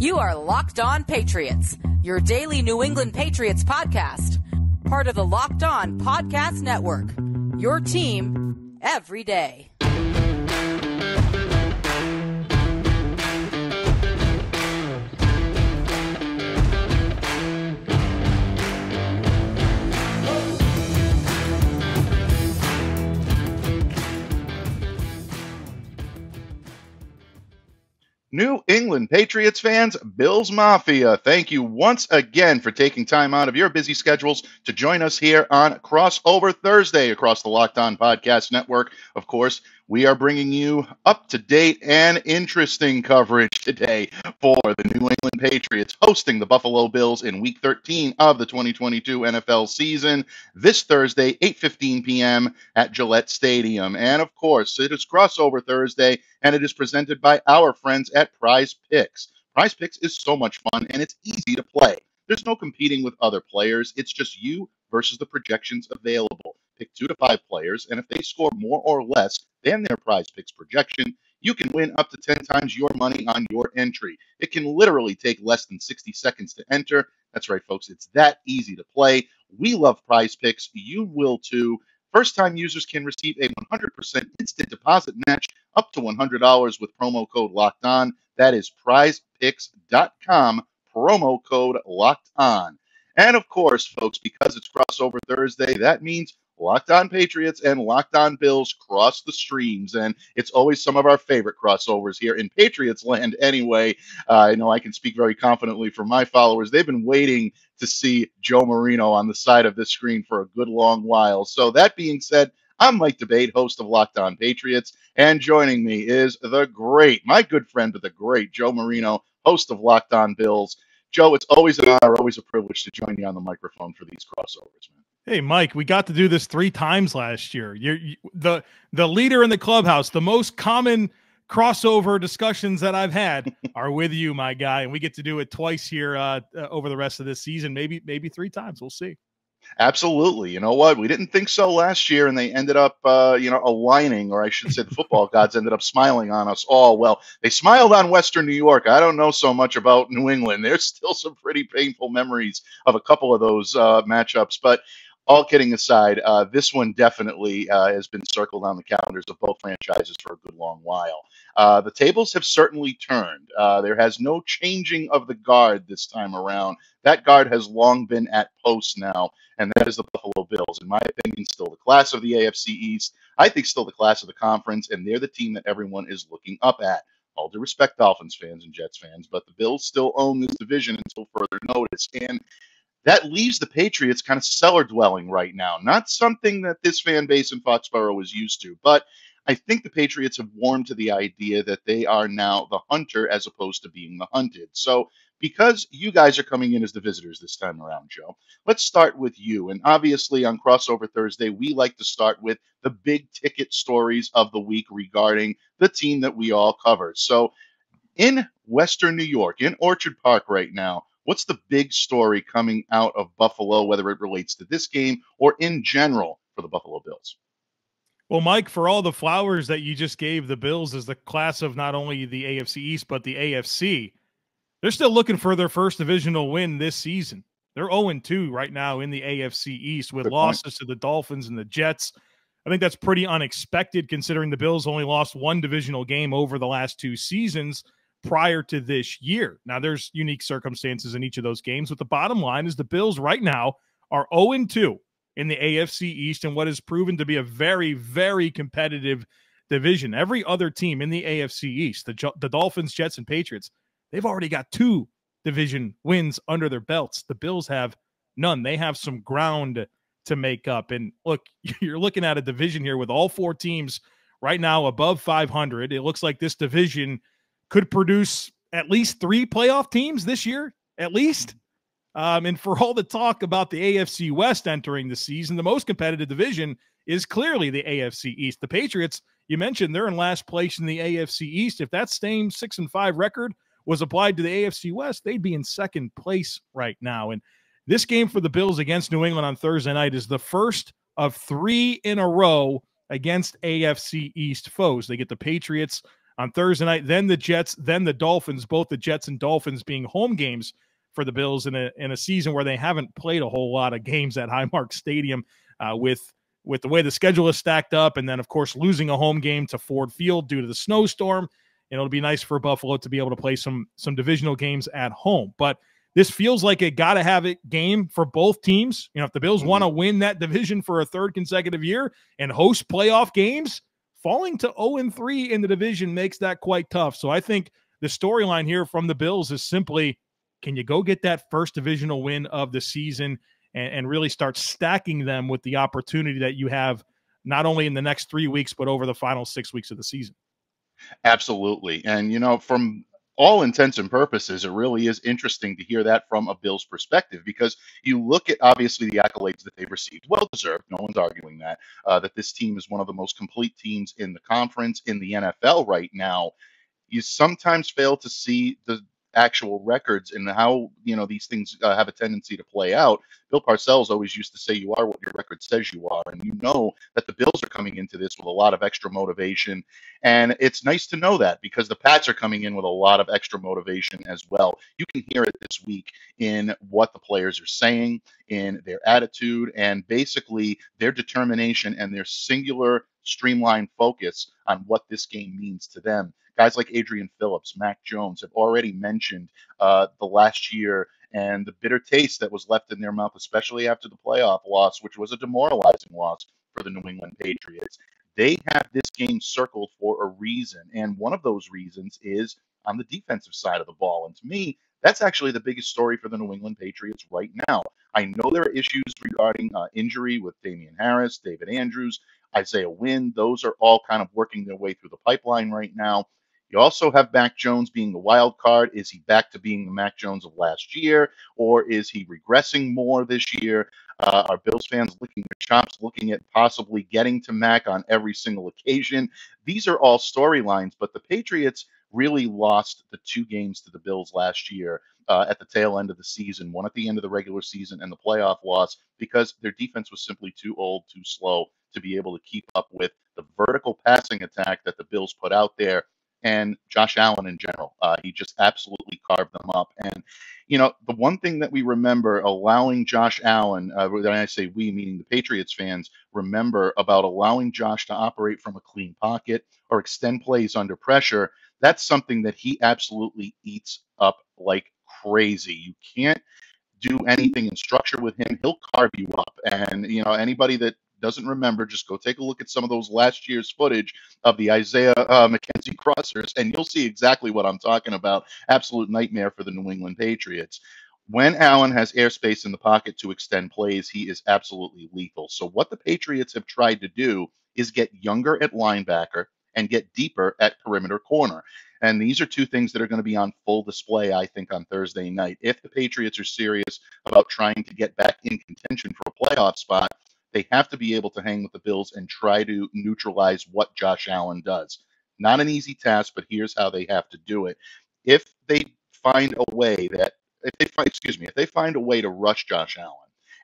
You are Locked On Patriots, your daily New England Patriots podcast. Part of the Locked On Podcast Network, your team every day. New England Patriots fans, Bills Mafia, thank you once again for taking time out of your busy schedules to join us here on Crossover Thursday across the Locked On Podcast Network. Of course, we are bringing you up-to-date and interesting coverage today for the New England Patriots hosting the Buffalo Bills in Week 13 of the 2022 NFL season this Thursday, 8:15 p.m. at Gillette Stadium. And of course, it is Crossover Thursday, and it is presented by our friends at PrizePicks. PrizePicks is so much fun, and it's easy to play. There's no competing with other players. It's just you versus the projections available. Pick 2 to 5 players, and if they score more or less than their PrizePicks projection, you can win up to 10 times your money on your entry. It can literally take less than 60 seconds to enter. That's right, folks. It's that easy to play. We love PrizePicks. You will too. First-time users can receive a 100% instant deposit match up to $100 with promo code Locked On. That is PrizePicks.com, promo code Locked On. And of course, folks, because it's Crossover Thursday, that means Locked On Patriots and Locked On Bills cross the streams, and it's always some of our favorite crossovers here in Patriots land anyway. I know I can speak very confidently for my followers. They've been waiting to see Joe Marino on the side of this screen for a good long while. So that being said, I'm Mike Debate, host of Locked On Patriots, and joining me is my good friend, but the great Joe Marino, host of Locked On Bills. Joe, it's always an honor, always a privilege to join you on the microphone for these crossovers, man. Hey, Mike, we got to do this 3 times last year. You're the leader in the clubhouse. The most common crossover discussions that I've had are with you, my guy, and we get to do it twice here over the rest of this season, maybe 3 times. We'll see. Absolutely. You know what? We didn't think so last year, and they ended up, aligning, or I should say the football gods ended up smiling on us all. Well, they smiled on Western New York. I don't know so much about New England. There's still some pretty painful memories of a couple of those matchups, but all kidding aside, this one definitely has been circled on the calendars of both franchises for a good long while. The tables have certainly turned. There has no changing of the guard this time around. That guard has long been at post now, and that is the Buffalo Bills. In my opinion, still the class of the AFC East. I think still the class of the conference, and they're the team that everyone is looking up at. All due respect, Dolphins fans and Jets fans, but the Bills still own this division until further notice. And that leaves the Patriots kind of cellar dwelling right now. Not something that this fan base in Foxborough is used to, but I think the Patriots have warmed to the idea that they are now the hunter as opposed to being the hunted. So because you guys are coming in as the visitors this time around, Joe, let's start with you. And obviously on Crossover Thursday, we like to start with the big ticket stories of the week regarding the team that we all cover. So in Western New York, in Orchard Park right now, what's the big story coming out of Buffalo, whether it relates to this game or in general for the Buffalo Bills? Well, Mike, for all the flowers that you just gave the Bills as the class of not only the AFC East, but the AFC, they're still looking for their first divisional win this season. They're 0-2 right now in the AFC East with losses to the Dolphins and the Jets. I think that's pretty unexpected considering the Bills only lost 1 divisional game over the last 2 seasons prior to this year. Now, there's unique circumstances in each of those games, but the bottom line is the Bills right now are 0-2 in the AFC East in what has proven to be a very, very competitive division. Every other team in the AFC East, the Dolphins, Jets, and Patriots, they've already got 2 division wins under their belts. The Bills have none. They have some ground to make up. And look, you're looking at a division here with all 4 teams right now above 500. It looks like this division could produce at least 3 playoff teams this year, at least. And for all the talk about the AFC West entering the season, the most competitive division is clearly the AFC East. The Patriots, you mentioned, they're in last place in the AFC East. If that same 6-5 record was applied to the AFC West, they'd be in second place right now. And this game for the Bills against New England on Thursday night is the first of 3 in a row against AFC East foes. They get the Patriots on Thursday night, then the Jets, then the Dolphins, both the Jets and Dolphins being home games for the Bills in a season where they haven't played a whole lot of games at Highmark Stadium with the way the schedule is stacked up, and then, of course, losing a home game to Ford Field due to the snowstorm. And it'll be nice for Buffalo to be able to play some divisional games at home. But this feels like a gotta-have-it game for both teams. If the Bills want to win that division for a third consecutive year and host playoff games, falling to 0-3 in the division makes that quite tough. So I think the storyline here from the Bills is simply, can you go get that first divisional win of the season and really start stacking them with the opportunity that you have not only in the next 3 weeks, but over the final 6 weeks of the season? Absolutely. And, from all intents and purposes, it really is interesting to hear that from a Bills perspective, because you look at, obviously, the accolades that they've received. Well-deserved. No one's arguing that this team is one of the most complete teams in the conference, in the NFL right now. You sometimes fail to see the actual records and how these things have a tendency to play out. Bill Parcells always used to say, you are what your record says you are, and that the Bills are coming into this with a lot of extra motivation, and it's nice to know that, because the Pats are coming in with a lot of extra motivation as well. You can hear it this week in what the players are saying, in their attitude, and basically their determination and their singular streamlined focus on what this game means to them. Guys like Adrian Phillips, Mac Jones have already mentioned the last year and the bitter taste that was left in their mouth, especially after the playoff loss, which was a demoralizing loss for the New England Patriots. They have this game circled for a reason, and one of those reasons is on the defensive side of the ball. And to me, that's actually the biggest story for the New England Patriots right now. I know there are issues regarding injury with Damian Harris, David Andrews, Isaiah Wynn. Those are all kind of working their way through the pipeline right now. You also have Mac Jones being the wild card. Is he back to being the Mac Jones of last year, or is he regressing more this year? Are Bills fans licking their chops, looking at possibly getting to Mac on every single occasion? These are all storylines, but the Patriots really lost the 2 games to the Bills last year at the tail end of the season, one at the end of the regular season and the playoff loss, because their defense was simply too old, too slow to be able to keep up with the vertical passing attack that the Bills put out there. And Josh Allen in general, he just absolutely carved them up. And, the one thing that we remember allowing Josh Allen, when I say we, meaning the Patriots fans, remember about allowing Josh to operate from a clean pocket or extend plays under pressure, that's something that he absolutely eats up like crazy. You can't do anything in structure with him. He'll carve you up. And, anybody that doesn't remember, just go take a look at some of those last year's footage of the Isaiah McKenzie crossers, and you'll see exactly what I'm talking about. Absolute nightmare for the New England Patriots. When Allen has airspace in the pocket to extend plays, he is absolutely lethal. So what the Patriots have tried to do is get younger at linebacker and get deeper at perimeter corner. And these are 2 things that are going to be on full display, I think, on Thursday night. If the Patriots are serious about trying to get back in contention for a playoff spot, they have to be able to hang with the Bills and try to neutralize what Josh Allen does. Not an easy task, but here's how they have to do it. If they find a way to rush Josh Allen,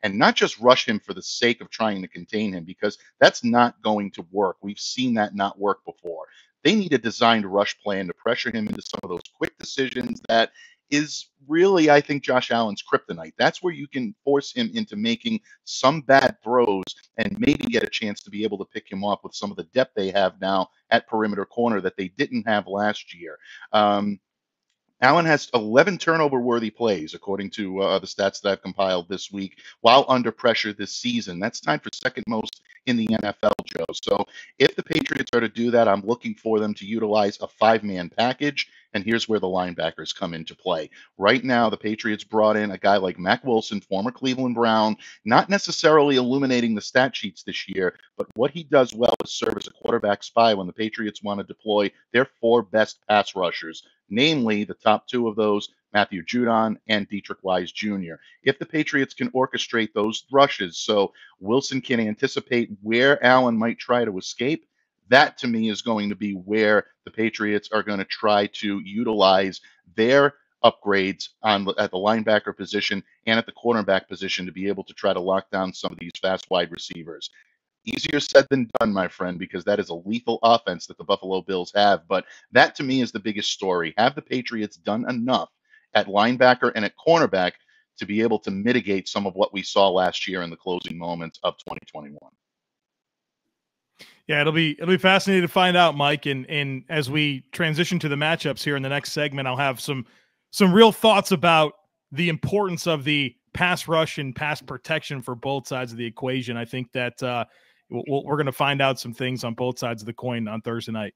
and not just rush him for the sake of trying to contain him, because that's not going to work. We've seen that not work before. They need a designed rush plan to pressure him into some of those quick decisions that is really, I think, Josh Allen's kryptonite. That's where you can force him into making some bad throws and maybe get a chance to be able to pick him off with some of the depth they have now at perimeter corner that they didn't have last year. Allen has 11 turnover-worthy plays, according to the stats that I've compiled this week, while under pressure this season. That's tied for second most in the NFL, Joe. So if the Patriots are to do that, I'm looking for them to utilize a 5-man package, and here's where the linebackers come into play. Right now, the Patriots brought in a guy like Mack Wilson, former Cleveland Brown, not necessarily illuminating the stat sheets this year, but what he does well is serve as a quarterback spy when the Patriots want to deploy their 4 best pass rushers, namely the top 2 of those, Matthew Judon and Dietrich Wise Jr. If the Patriots can orchestrate those rushes so Wilson can anticipate where Allen might try to escape, that to me is going to be where the Patriots are going to try to utilize their upgrades at the linebacker position and at the cornerback position to be able to try to lock down some of these fast wide receivers. Easier said than done, my friend, because that is a lethal offense that the Buffalo Bills have. But that, to me, is the biggest story. Have the Patriots done enough at linebacker and at cornerback to be able to mitigate some of what we saw last year in the closing moments of 2021? Yeah, it'll be fascinating to find out, Mike. And as we transition to the matchups here in the next segment, I'll have some real thoughts about the importance of the pass rush and pass protection for both sides of the equation. I think that we're going to find out some things on both sides of the coin on Thursday night.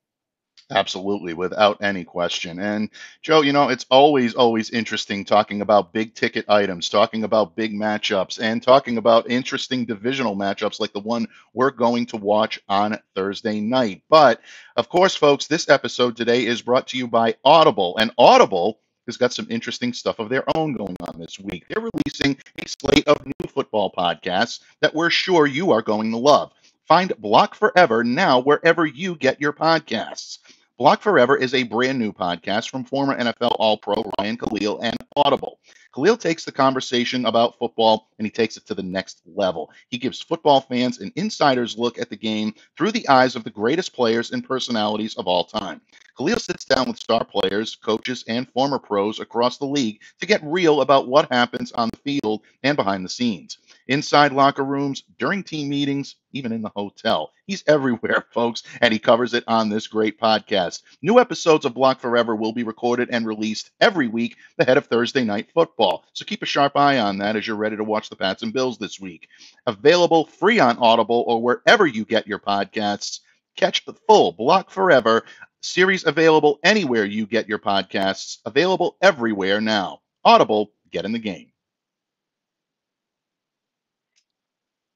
Absolutely, without any question. And Joe, it's always interesting talking about big ticket items, talking about big matchups, and talking about interesting divisional matchups like the one we're going to watch on Thursday night. But of course, folks, this episode today is brought to you by Audible, and Audible has got some interesting stuff of their own going on this week. They're releasing a slate of new football podcasts that we're sure you are going to love. Find Block Forever now wherever you get your podcasts. Block Forever is a brand new podcast from former NFL All-Pro Ryan Khalil and Audible. Khalil takes the conversation about football and he takes it to the next level. He gives football fans an insider's look at the game through the eyes of the greatest players and personalities of all time. Khalil sits down with star players, coaches, and former pros across the league to get real about what happens on the field and behind the scenes. Inside locker rooms, during team meetings, even in the hotel. He's everywhere, folks, and he covers it on this great podcast. New episodes of Block Forever will be recorded and released every week ahead of Thursday Night Football. So keep a sharp eye on that as you're ready to watch the Pats and Bills this week. Available free on Audible or wherever you get your podcasts. Catch the full Block Forever series available anywhere you get your podcasts. Available everywhere now. Audible, get in the game.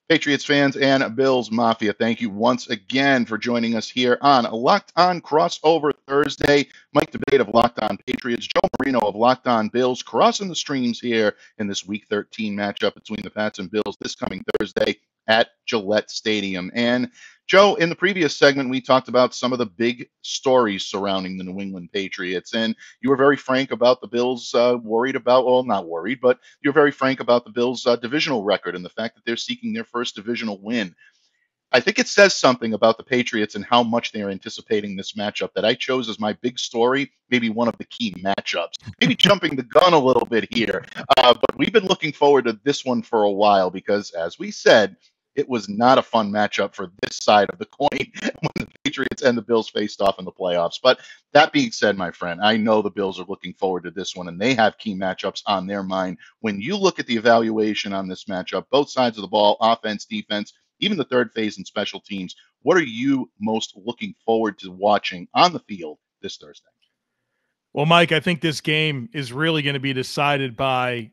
Patriots fans and Bills Mafia, thank you once again for joining us here on Locked On Crossover Thursday. Mike Debate of Locked On Patriots, Joe Marino of Locked On Bills, crossing the streams here in this Week 13 matchup between the Pats and Bills this coming Thursday at Gillette Stadium. And Joe, in the previous segment, we talked about some of the big stories surrounding the New England Patriots, and you were very frank about the Bills not worried, but you're very frank about the Bills' divisional record and the fact that they're seeking their first divisional win. I think it says something about the Patriots and how much they're anticipating this matchup that I chose as my big story, maybe one of the key matchups. Maybe jumping the gun a little bit here, but we've been looking forward to this one for a while because, as we said, it was not a fun matchup for this side of the coin when the Patriots and the Bills faced off in the playoffs. But that being said, my friend, I know the Bills are looking forward to this one, and they have key matchups on their mind. When you look at the evaluation on this matchup, both sides of the ball, offense, defense, even the third phase and special teams, what are you most looking forward to watching on the field this Thursday? Well, Mike, I think this game is really going to be decided by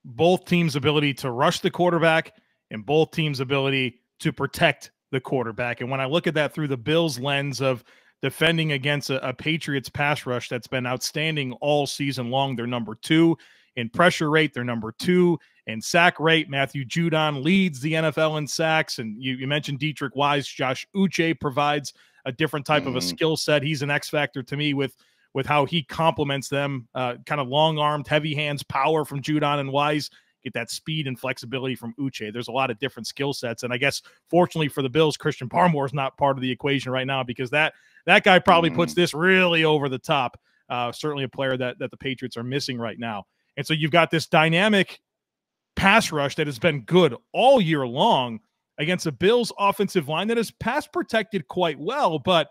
both teams' ability to rush the quarterback and both teams' ability to protect the quarterback. And when I look at that through the Bills' lens of defending against a Patriots pass rush that's been outstanding all season long, they're number 2 in pressure rate, they're number 2 in sack rate. Matthew Judon leads the NFL in sacks. And you mentioned Dietrich Wise. Josh Uche provides a different type of a skill set. He's an X factor to me with how he complements them, kind of long-armed, heavy hands, power from Judon and Wise. Get that speed and flexibility from Uche. There's a lot of different skill sets. And I guess, fortunately for the Bills, Christian Barmore is not part of the equation right now because that guy probably puts this really over the top. Certainly a player that the Patriots are missing right now. And so you've got this dynamic pass rush that has been good all year long against a Bills offensive line that is pass protected quite well, but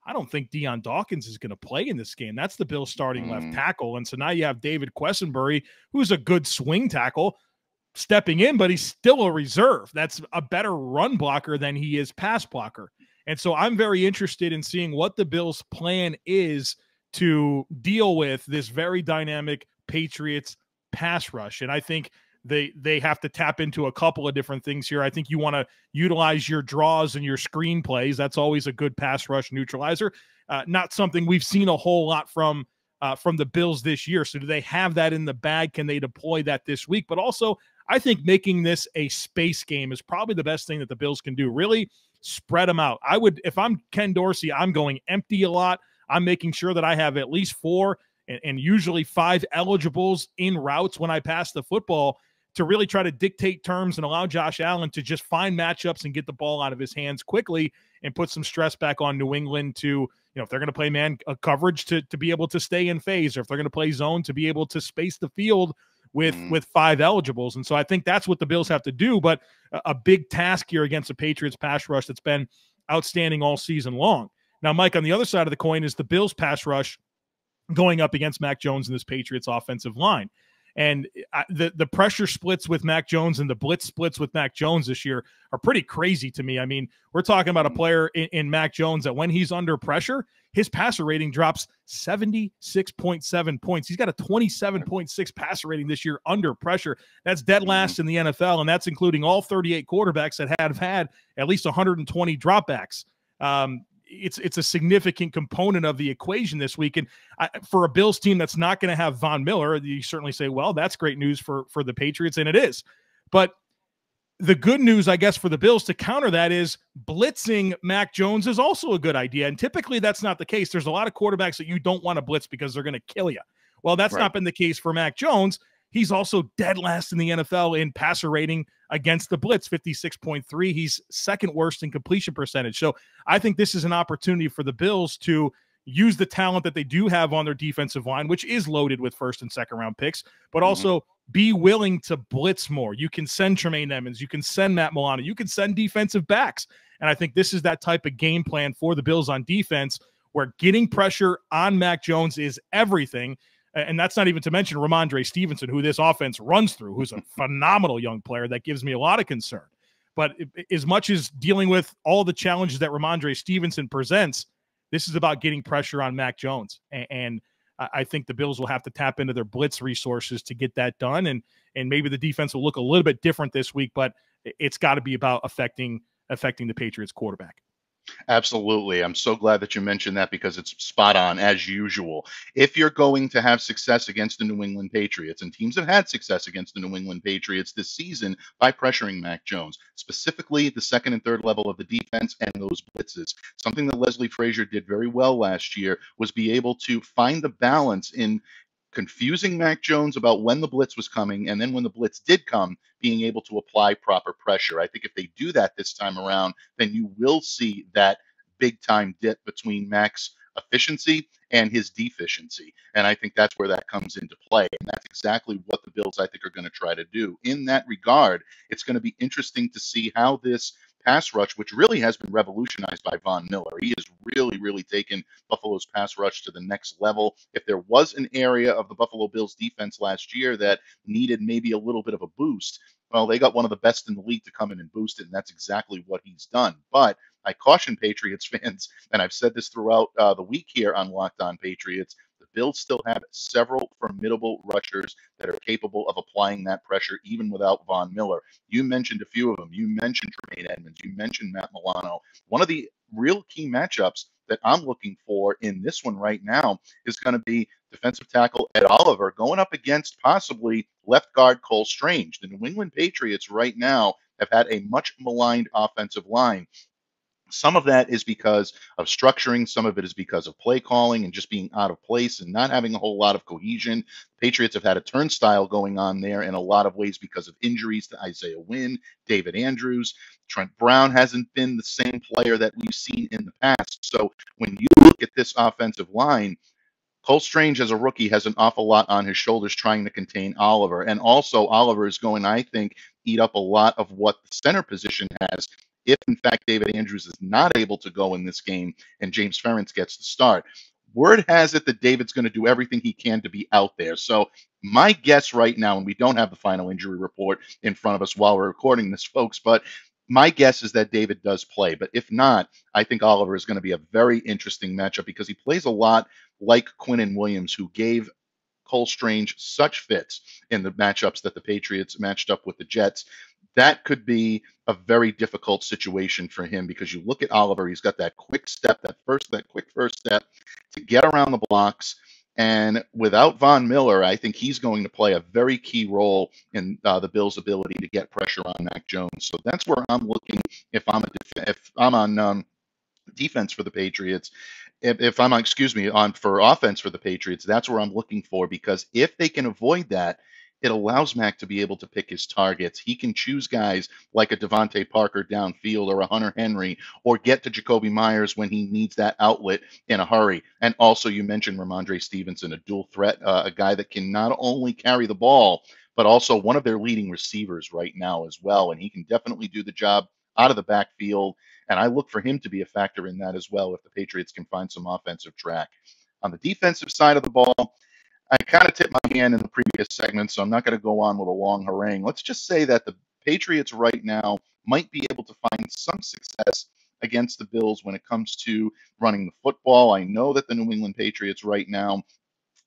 I don't think Deion Dawkins is going to play in this game. That's the Bills starting left tackle. And so now you have David Quessenberry, who's a good swing tackle, stepping in, but he's still a reserve. That's a better run blocker than he is pass blocker. And so I'm very interested in seeing what the Bills' plan is to deal with this very dynamic Patriots pass rush. And I think they have to tap into a couple of different things here. I think you want to utilize your draws and your screen plays. That's always a good pass rush neutralizer. Not something we've seen a whole lot from the Bills this year. So do they have that in the bag? Can they deploy that this week? But also, I think making this a space game is probably the best thing that the Bills can do. Really spread them out. If I'm Ken Dorsey, I'm going empty a lot. I'm making sure that I have at least 4 and usually 5 eligibles in routes when I pass the football to really try to dictate terms and allow Josh Allen to just find matchups and get the ball out of his hands quickly and put some stress back on New England to, if they're going to play man coverage to be able to stay in phase, or if they're going to play zone to be able to space the field with 5 eligibles. And so I think that's what the Bills have to do. But a big task here against the Patriots pass rush that's been outstanding all season long. Now, Mike, on the other side of the coin is the Bills pass rush going up against Mac Jones and this Patriots offensive line. And the pressure splits with Mac Jones and the blitz splits with Mac Jones this year are pretty crazy to me. I mean, we're talking about a player in Mac Jones that when he's under pressure, his passer rating drops 76.7 points. He's got a 27.6 passer rating this year under pressure. That's dead last in the NFL, and that's including all 38 quarterbacks that have had at least 120 dropbacks. It's a significant component of the equation this week. And for a Bills team that's not going to have Von Miller, you certainly say, well, that's great news for the Patriots, and it is. But the good news, I guess, for the Bills to counter that is blitzing Mac Jones is also a good idea. And typically that's not the case. There's a lot of quarterbacks that you don't want to blitz because they're going to kill you. Well, that's not been the case for Mac Jones. He's also dead last in the NFL in passer rating against the blitz, 56.3. He's second worst in completion percentage. So I think this is an opportunity for the Bills to use the talent that they do have on their defensive line, which is loaded with first and second round picks, but also be willing to blitz more. You can send Tremaine Edmonds. You can send Matt Milano. You can send defensive backs. And I think this is that type of game plan for the Bills on defense, where getting pressure on Mac Jones is everything. And that's not even to mention Ramondre Stevenson, who this offense runs through, who's a phenomenal young player that gives me a lot of concern. But as much as dealing with all the challenges that Ramondre Stevenson presents, this is about getting pressure on Mac Jones. And I think the Bills will have to tap into their blitz resources to get that done. And maybe the defense will look a little bit different this week, but it's got to be about affecting the Patriots quarterback. Absolutely. I'm so glad that you mentioned that, because it's spot on as usual. If you're going to have success against the New England Patriots, and teams have had success against the New England Patriots this season by pressuring Mac Jones, specifically the second and third level of the defense and those blitzes, something that Leslie Frazier did very well last year was be able to find the balance in confusing Mac Jones about when the blitz was coming, and then when the blitz did come, being able to apply proper pressure. I think if they do that this time around, then you will see that big time dip between Mac's efficiency and his deficiency. And I think that's where that comes into play. And that's exactly what the Bills, I think, are going to try to do. In that regard, it's going to be interesting to see how this pass rush, which really has been revolutionized by Von Miller. He has really, really taken Buffalo's pass rush to the next level. If there was an area of the Buffalo Bills defense last year that needed maybe a little bit of a boost, well, they got one of the best in the league to come in and boost it, and that's exactly what he's done. But I caution Patriots fans, and I've said this throughout the week here on Locked On Patriots, the Bills still have several formidable rushers that are capable of applying that pressure even without Von Miller. You mentioned a few of them. You mentioned Tremaine Edmonds. You mentioned Matt Milano. One of the real key matchups that I'm looking for in this one right now is going to be defensive tackle Ed Oliver going up against possibly left guard Cole Strange. The New England Patriots right now have had a much maligned offensive line. Some of that is because of structuring. Some of it is because of play calling and just being out of place and not having a whole lot of cohesion. Patriots have had a turnstile going on there in a lot of ways because of injuries to Isaiah Wynn, David Andrews. Trent Brown hasn't been the same player that we've seen in the past. So when you look at this offensive line, Cole Strange as a rookie has an awful lot on his shoulders trying to contain Oliver. And also Oliver is going, I think, eat up a lot of what the center position has if, in fact, David Andrews is not able to go in this game and James Ferentz gets the start. Word has it that David's going to do everything he can to be out there. So my guess right now, and we don't have the final injury report in front of us while we're recording this, folks, but my guess is that David does play. But if not, I think Oliver is going to be a very interesting matchup because he plays a lot like Quinnen Williams, who gave Cole Strange such fits in the matchups that the Patriots matched up with the Jets. That could be a very difficult situation for him because you look at Oliver, he's got that quick step, that quick first step to get around the blocks. And without Von Miller, I think he's going to play a very key role in the Bills' ability to get pressure on Mac Jones. So that's where I'm looking if I'm on defense for the Patriots. If I'm, on for offense for the Patriots, that's where I'm looking for, because if they can avoid that, it allows Mac to be able to pick his targets. He can choose guys like a Devontae Parker downfield or a Hunter Henry, or get to Jacoby Myers when he needs that outlet in a hurry. And also, you mentioned Ramondre Stevenson, a dual threat, a guy that can not only carry the ball, but also one of their leading receivers right now as well. And he can definitely do the job out of the backfield. And I look for him to be a factor in that as well if the Patriots can find some offensive track. On the defensive side of the ball, I kind of tipped my hand in the previous segment, so I'm not going to go on with a long harangue. Let's just say that the Patriots right now might be able to find some success against the Bills when it comes to running the football. I know that the New England Patriots right now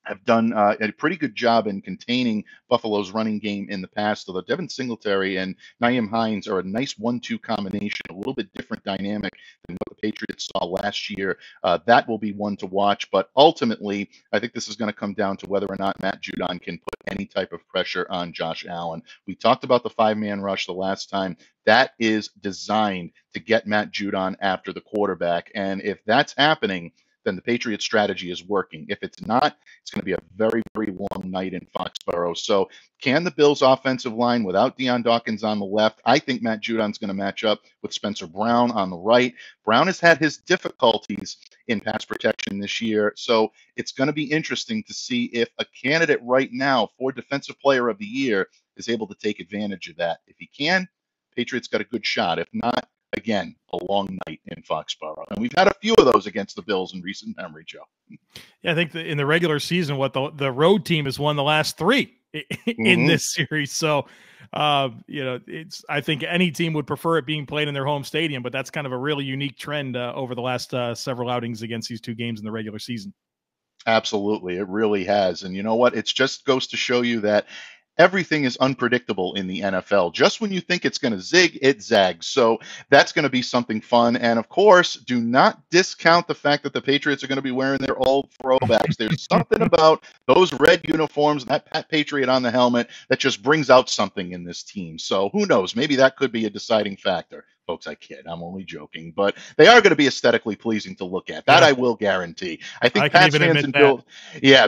have done a pretty good job in containing Buffalo's running game in the past, although Devin Singletary and Nyheim Hines are a nice 1-2 combination, a little bit different dynamic than what the Patriots saw last year. That will be one to watch, but ultimately, I think this is going to come down to whether or not Matt Judon can put any type of pressure on Josh Allen. We talked about the five-man rush the last time. That is designed to get Matt Judon after the quarterback, and if that's happening, then the Patriots strategy is working. If it's not, it's going to be a very, very long night in Foxborough. So can the Bills' offensive line without Deion Dawkins on the left? I think Matt Judon's going to match up with Spencer Brown on the right. Brown has had his difficulties in pass protection this year, so it's going to be interesting to see if a candidate right now for Defensive Player of the Year is able to take advantage of that. If he can, Patriots got a good shot. If not, again, a long night in Foxborough. And we've had a few of those against the Bills in recent memory, Joe. Yeah, I think in the regular season, what the road team has won the last three in this series. So, I think any team would prefer it being played in their home stadium, but that's kind of a really unique trend over the last several outings against these two games in the regular season. Absolutely. It really has. And you know what? It just goes to show you that everything is unpredictable in the NFL. Just when you think it's going to zig, it zags. So that's going to be something fun. And of course, do not discount the fact that the Patriots are going to be wearing their old throwbacks. There's something about those red uniforms and that Pat Patriot on the helmet that just brings out something in this team. So who knows? Maybe that could be a deciding factor. Folks, I kid. I'm only joking, but they are going to be aesthetically pleasing to look at. That I will guarantee. I think Pats fans and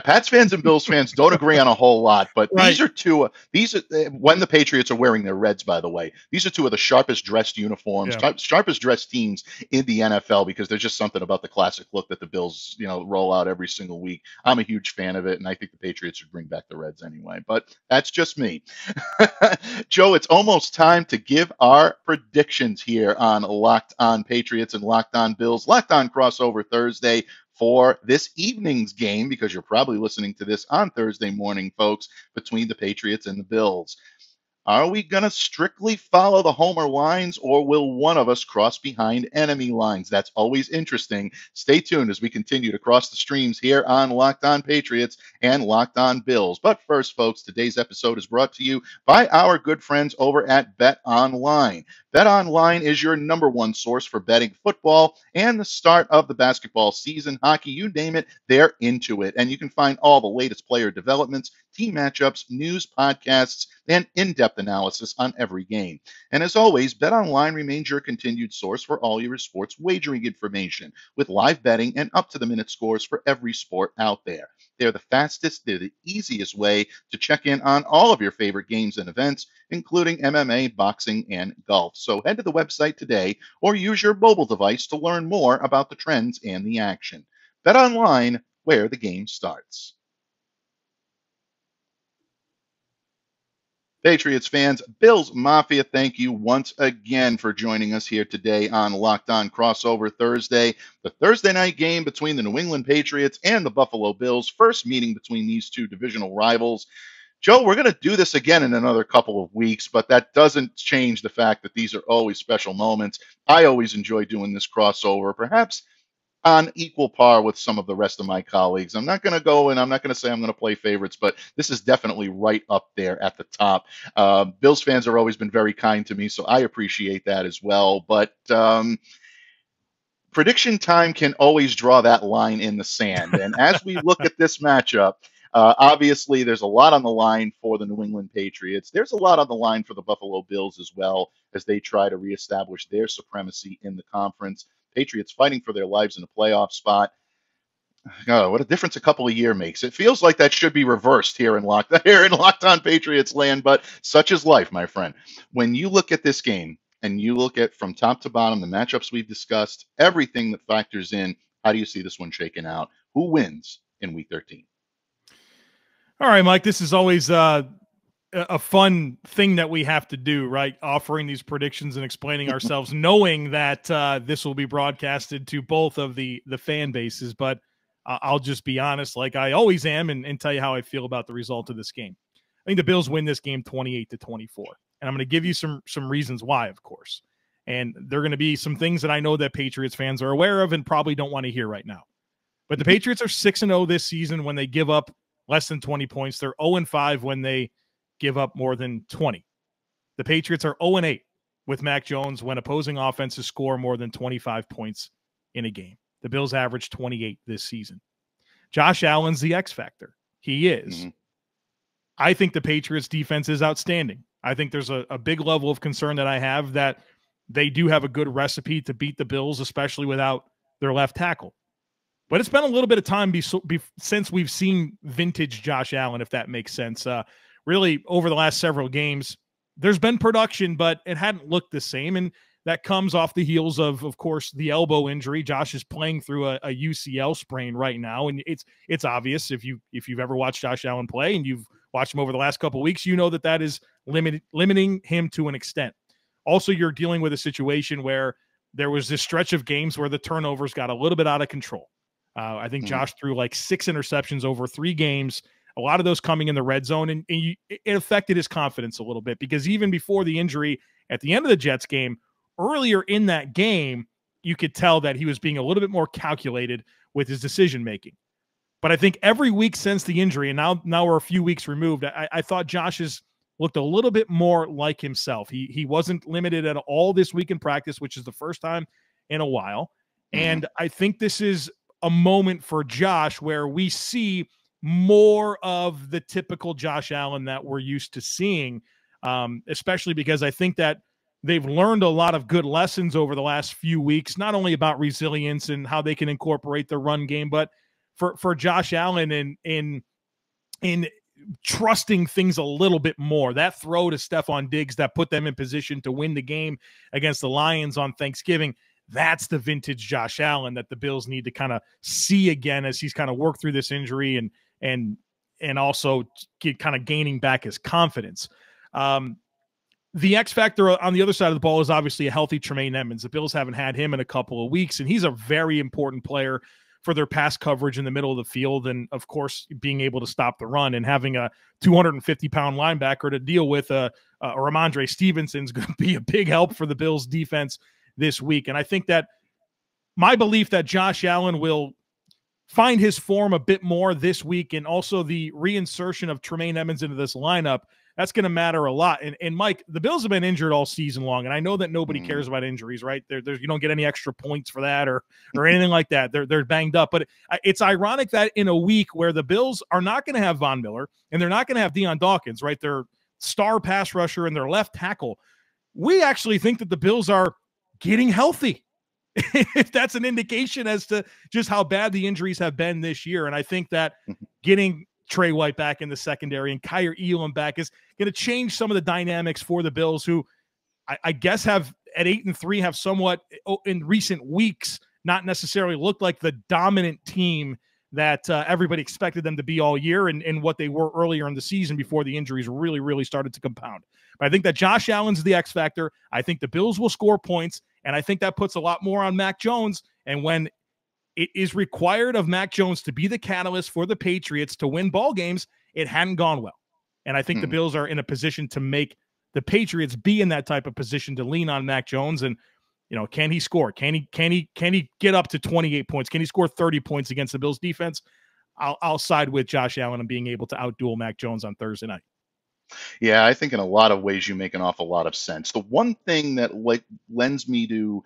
Pats fans and Bills fans don't agree on a whole lot, but these are two. These are when the Patriots are wearing their reds. By the way, these are two of the sharpest dressed uniforms, sharpest dressed teams in the NFL because there's just something about the classic look that the Bills, roll out every single week. I'm a huge fan of it, and I think the Patriots should bring back the reds anyway. But that's just me. Joe, it's almost time to give our predictions here on Locked On Patriots and Locked On Bills, Locked On Crossover Thursday for this evening's game, because you're probably listening to this on Thursday morning, folks, between the Patriots and the Bills. Are we going to strictly follow the homer lines, or will one of us cross behind enemy lines? That's always interesting. Stay tuned as we continue to cross the streams here on Locked On Patriots and Locked On Bills. But first, folks, today's episode is brought to you by our good friends over at BetOnline. BetOnline is your number one source for betting football and the start of the basketball season, hockey, you name it, they're into it. And you can find all the latest player developments, team matchups, news, podcasts, and in-depth analysis on every game. And as always, BetOnline remains your continued source for all your sports wagering information, with live betting and up-to-the-minute scores for every sport out there. They're the fastest, they're the easiest way to check in on all of your favorite games and events, including MMA, boxing, and golf. So head to the website today or use your mobile device to learn more about the trends and the action. BetOnline, where the game starts. Patriots fans, Bills Mafia, thank you once again for joining us here today on Locked On Crossover Thursday, the Thursday night game between the New England Patriots and the Buffalo Bills, first meeting between these two divisional rivals. Joe, we're going to do this again in another couple of weeks, but that doesn't change the fact that these are always special moments. I always enjoy doing this crossover, perhaps on equal par with some of the rest of my colleagues. I'm not going to go and I'm not going to say I'm going to play favorites, but this is definitely right up there at the top. Bills fans have always been very kind to me, so I appreciate that as well. But prediction time can always draw that line in the sand. And as we look at this matchup, obviously there's a lot on the line for the New England Patriots. There's a lot on the line for the Buffalo Bills as well, as they try to reestablish their supremacy in the conference. Patriots fighting for their lives in a playoff spot. Oh, what a difference a couple of years makes. It feels like that should be reversed here in Locked On Patriots land, but such is life, my friend. When you look at this game and you look at from top to bottom the matchups we've discussed, everything that factors in, how do you see this one shaking out? Who wins in Week 13? All right, Mike, this is always a fun thing that we have to do, right? Offering these predictions and explaining ourselves, knowing that this will be broadcasted to both of the fan bases. But I'll just be honest, like I always am, and tell you how I feel about the result of this game. I think the Bills win this game 28-24. And I'm going to give you some reasons why, of course. And there are going to be some things that I know that Patriots fans are aware of and probably don't want to hear right now. But the Patriots are 6-0 this season when they give up less than 20 points. They're 0-5 when they give up more than 20. The Patriots are 0-8 with Mac Jones when opposing offenses score more than 25 points in a game. The Bills average 28 this season. Josh Allen's the X factor. He is. Mm-hmm. I think the Patriots defense is outstanding. I think there's a big level of concern that I have that they do have a good recipe to beat the Bills, especially without their left tackle. But it's been a little bit of time since we've seen vintage Josh Allen, if that makes sense. Really, over the last several games, there's been production, but it hadn't looked the same. And that comes off the heels of course, the elbow injury. Josh is playing through a UCL sprain right now. And it's obvious if you've ever watched Josh Allen play and you've watched him over the last couple of weeks, you know that is limiting him to an extent. Also, you're dealing with a situation where there was this stretch of games where the turnovers got a little bit out of control. I think Josh threw like 6 interceptions over 3 games, a lot of those coming in the red zone, and it affected his confidence a little bit because even before the injury at the end of the Jets game, earlier in that game, you could tell that he was being a little bit more calculated with his decision-making. But I think every week since the injury, and now we're a few weeks removed, I thought Josh has looked a little bit more like himself. He wasn't limited at all this week in practice, which is the first time in a while. And I think this is a moment for Josh where we see more of the typical Josh Allen that we're used to seeing, especially because I think that they've learned a lot of good lessons over the last few weeks, not only about resilience and how they can incorporate the run game, but for Josh Allen in trusting things a little bit more. That throw to Stephon Diggs that put them in position to win the game against the Lions on Thanksgiving, that's the vintage Josh Allen that the Bills need to kind of see again as he's kind of worked through this injury and also kind of gaining back his confidence. The X factor on the other side of the ball is obviously a healthy Tremaine Edmonds. The Bills haven't had him in a couple of weeks, and he's a very important player for their pass coverage in the middle of the field. And of course, being able to stop the run and having a 250-pound linebacker to deal with Ramondre Stevenson is going to be a big help for the Bills defense this week. And I think that my belief that Josh Allen will find his form a bit more this week, and also the reinsertion of Tremaine Edmonds into this lineup, that's going to matter a lot. And Mike, the Bills have been injured all season long, and I know that nobody cares about injuries, right? There's you don't get any extra points for that or anything like that. They're banged up, but it's ironic that in a week where the Bills are not going to have Von Miller and they're not going to have Deion Dawkins, right? Their star pass rusher and their left tackle, we actually think that the Bills are getting healthy. If that's an indication as to just how bad the injuries have been this year. And I think that getting Trey White back in the secondary and Kyer Elam back is going to change some of the dynamics for the Bills, who I guess have at 8-3 have somewhat in recent weeks not necessarily looked like the dominant team that everybody expected them to be all year and what they were earlier in the season before the injuries really, really started to compound. But I think that Josh Allen's the X factor. I think the Bills will score points, and I think that puts a lot more on Mac Jones. And when it is required of Mac Jones to be the catalyst for the Patriots to win ball games, it hadn't gone well. And I think the Bills are in a position to make the Patriots be in that type of position to lean on Mac Jones. And, you know, can he score? Can he get up to 28 points? Can he score 30 points against the Bills defense? I'll side with Josh Allen and being able to outduel Mac Jones on Thursday night. Yeah, I think in a lot of ways you make an awful lot of sense. The one thing that lends me to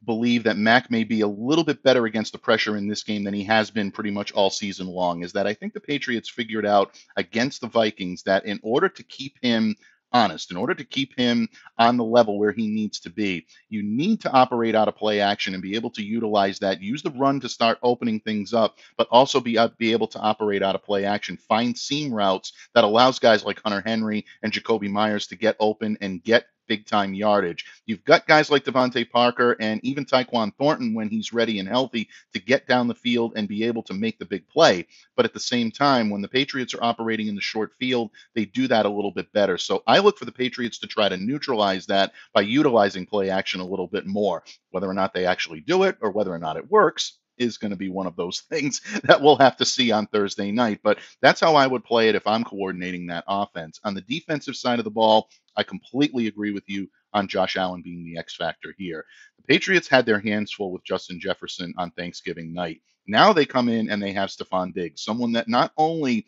believe that Mac may be a little bit better against the pressure in this game than he has been pretty much all season long is that I think the Patriots figured out against the Vikings that in order to keep him honest, in order to keep him on the level where he needs to be, you need to operate out of play action and be able to utilize that. Use the run to start opening things up, but also be able to operate out of play action. Find seam routes that allows guys like Hunter Henry and Jacoby Myers to get open and get big-time yardage. You've got guys like Devontae Parker and even Tyquan Thornton, when he's ready and healthy, to get down the field and be able to make the big play. But at the same time, when the Patriots are operating in the short field, they do that a little bit better. So I look for the Patriots to try to neutralize that by utilizing play action a little bit more. Whether or not they actually do it or whether or not it works is going to be one of those things that we'll have to see on Thursday night. But that's how I would play it if I'm coordinating that offense. On the defensive side of the ball, I completely agree with you on Josh Allen being the X factor here. The Patriots had their hands full with Justin Jefferson on Thanksgiving night. Now they come in and they have Stephon Diggs, someone that not only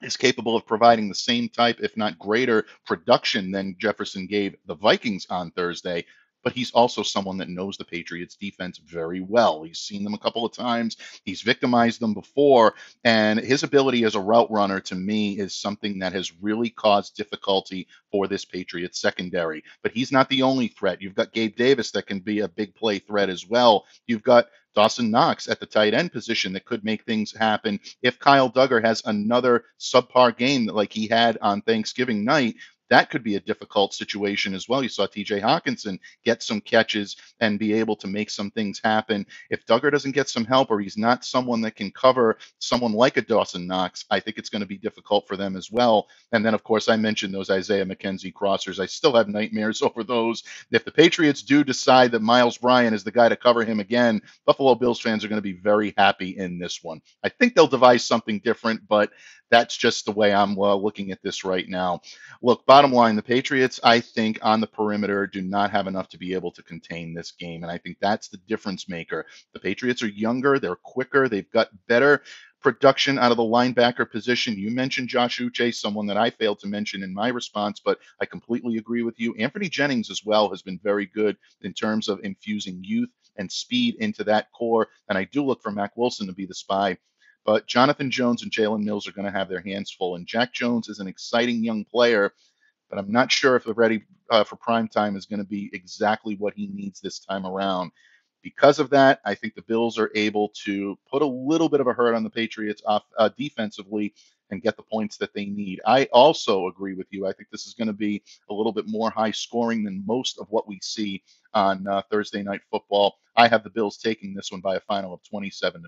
is capable of providing the same type, if not greater, production than Jefferson gave the Vikings on Thursday, but he's also someone that knows the Patriots defense very well. He's seen them a couple of times. He's victimized them before, and his ability as a route runner to me is something that has really caused difficulty for this Patriots secondary. But he's not the only threat. You've got Gabe Davis that can be a big play threat as well. You've got Dawson Knox at the tight end position that could make things happen if Kyle Duggar has another subpar game like he had on Thanksgiving night. That could be a difficult situation as well. You saw TJ Hawkinson get some catches and be able to make some things happen. If Duggar doesn't get some help, or he's not someone that can cover someone like a Dawson Knox, I think it's going to be difficult for them as well. And then, of course, I mentioned those Isaiah McKenzie crossers. I still have nightmares over those. If the Patriots do decide that Miles Bryant is the guy to cover him again, Buffalo Bills fans are going to be very happy in this one. I think they'll devise something different, but that's just the way I'm looking at this right now. Look, bottom line, the Patriots, I think, on the perimeter do not have enough to be able to contain this game, and I think that's the difference maker. The Patriots are younger, they're quicker, they've got better production out of the linebacker position. You mentioned Josh Uche, someone that I failed to mention in my response, but I completely agree with you. Anthony Jennings as well has been very good in terms of infusing youth and speed into that core, and I do look for Mack Wilson to be the spy. But Jonathan Jones and Jalen Mills are going to have their hands full. And Jack Jones is an exciting young player, but I'm not sure if the ready for prime time is going to be exactly what he needs this time around. Because of that, I think the Bills are able to put a little bit of a hurt on the Patriots defensively and get the points that they need. I also agree with you. I think this is going to be a little bit more high scoring than most of what we see on Thursday Night Football. I have the Bills taking this one by a final of 27-21.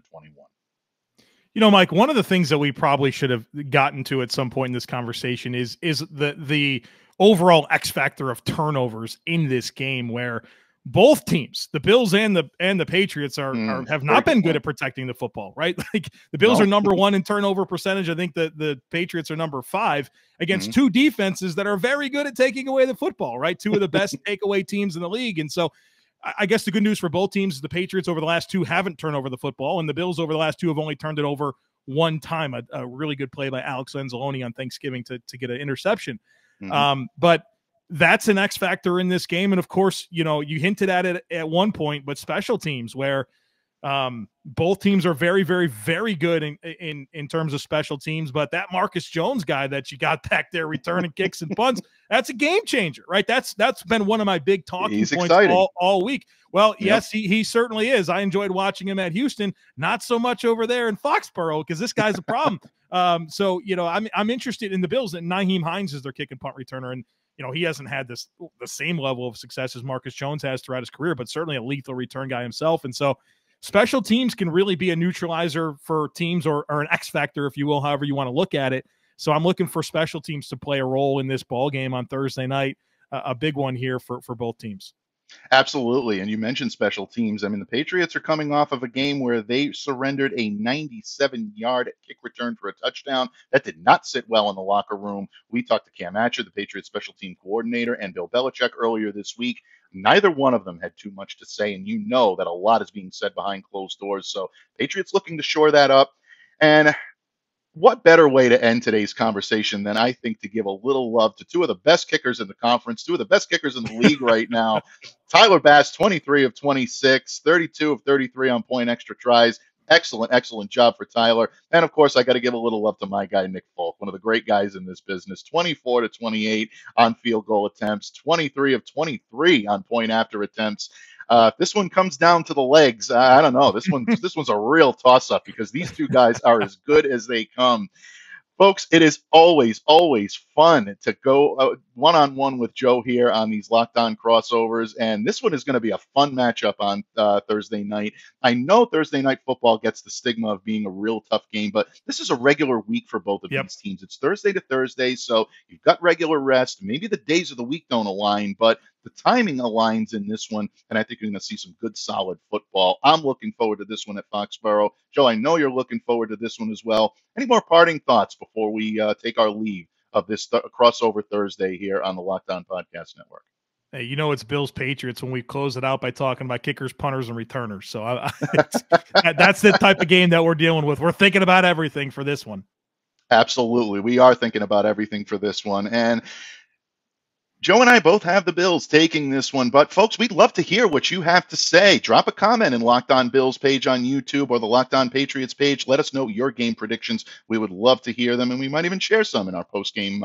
You know, Mike, one of the things that we probably should have gotten to at some point in this conversation is the overall X factor of turnovers in this game, where both teams, the Bills and the Patriots, have not been good at protecting the football, right? Like the Bills are number one in turnover percentage. I think that the Patriots are number 5 against two defenses that are very good at taking away the football, right? Two of the best takeaway teams in the league. And so I guess the good news for both teams is the Patriots over the last 2 haven't turned over the football, and the Bills over the last 2 have only turned it over one time. A really good play by Alex Anzalone on Thanksgiving to get an interception. But that's an X factor in this game. And of course, you know, you hinted at it at one point, but special teams, where both teams are very, very, very good in terms of special teams. But that Marcus Jones guy that you got back there returning kicks and punts, that's a game changer, right? That's been one of my big talking points all week. Well, yes, he certainly is. I enjoyed watching him at Houston, not so much over there in Foxborough, because this guy's a problem. So, you know, I'm interested in the Bills, and Nyheim Hines is their kick and punt returner. And, you know, he hasn't had the same level of success as Marcus Jones has throughout his career, but certainly a lethal return guy himself. And so special teams can really be a neutralizer for teams, or an X factor, if you will, however you want to look at it. So I'm looking for special teams to play a role in this ball game on Thursday night, a big one here for both teams. Absolutely. And you mentioned special teams. I mean, the Patriots are coming off of a game where they surrendered a 97-yard kick return for a touchdown. That did not sit well in the locker room. We talked to Cam Atcher, the Patriots special team coordinator, and Bill Belichick earlier this week. Neither one of them had too much to say, and you know that a lot is being said behind closed doors. So Patriots looking to shore that up. And what better way to end today's conversation than, I think, to give a little love to 2 of the best kickers in the conference, 2 of the best kickers in the league right now. Tyler Bass, 23 of 26, 32 of 33 on point extra tries. excellent job for Tyler. And of course, I got to give a little love to my guy, Nick Folk, one of the great guys in this business. 24 to 28 on field goal attempts, 23 of 23 on point after attempts. This one comes down to the legs. I don't know. This one's a real toss-up because these two guys are as good as they come. Folks, it is always fun to go one-on-one with Joe here on these Locked On crossovers, and this one is going to be a fun matchup on Thursday night. I know Thursday night football gets the stigma of being a real tough game, but this is a regular week for both of these teams. It's Thursday to Thursday, so you've got regular rest. Maybe the days of the week don't align, but the timing aligns in this one, and I think you're going to see some good, solid football. I'm looking forward to this one at Foxborough. Joe, I know you're looking forward to this one as well. Any more parting thoughts before we take our leave of this crossover Thursday here on the Locked On Podcast Network? Hey, you know it's Bills Patriots when we close it out by talking about kickers, punters, and returners. So that's the type of game that we're dealing with. We're thinking about everything for this one. Absolutely. We are thinking about everything for this one. And Joe and I both have the Bills taking this one, but folks, we'd love to hear what you have to say. Drop a comment in Locked On Bills page on YouTube or the Locked On Patriots page. Let us know your game predictions. We would love to hear them, and we might even share some in our post-game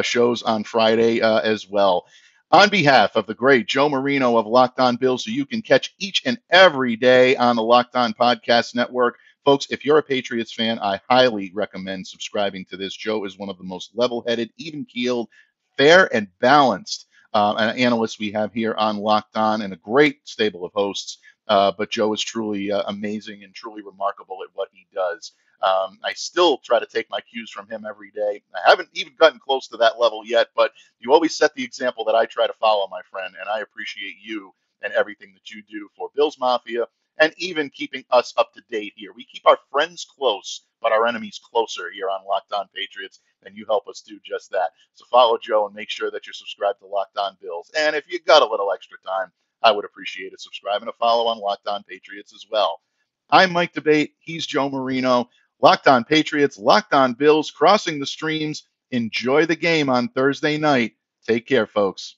shows on Friday as well. On behalf of the great Joe Marino of Locked On Bills, who you can catch each and every day on the Locked On Podcast Network. Folks, if you're a Patriots fan, I highly recommend subscribing to this. Joe is one of the most level-headed, even-keeled, fair and balanced analysts we have here on Locked On, and a great stable of hosts. But Joe is truly amazing and truly remarkable at what he does. I still try to take my cues from him every day. I haven't even gotten close to that level yet, but you always set the example that I try to follow, my friend, and I appreciate you and everything that you do for Bills Mafia and even keeping us up to date here. We keep our friends close, but our enemies closer here on Locked On Patriots, and you help us do just that. So follow Joe and make sure that you're subscribed to Locked On Bills. And if you got a little extra time, I would appreciate a subscribe and a follow on Locked On Patriots as well. I'm Mike Debate. He's Joe Marino. Locked On Patriots, Locked On Bills, crossing the streams. Enjoy the game on Thursday night. Take care, folks.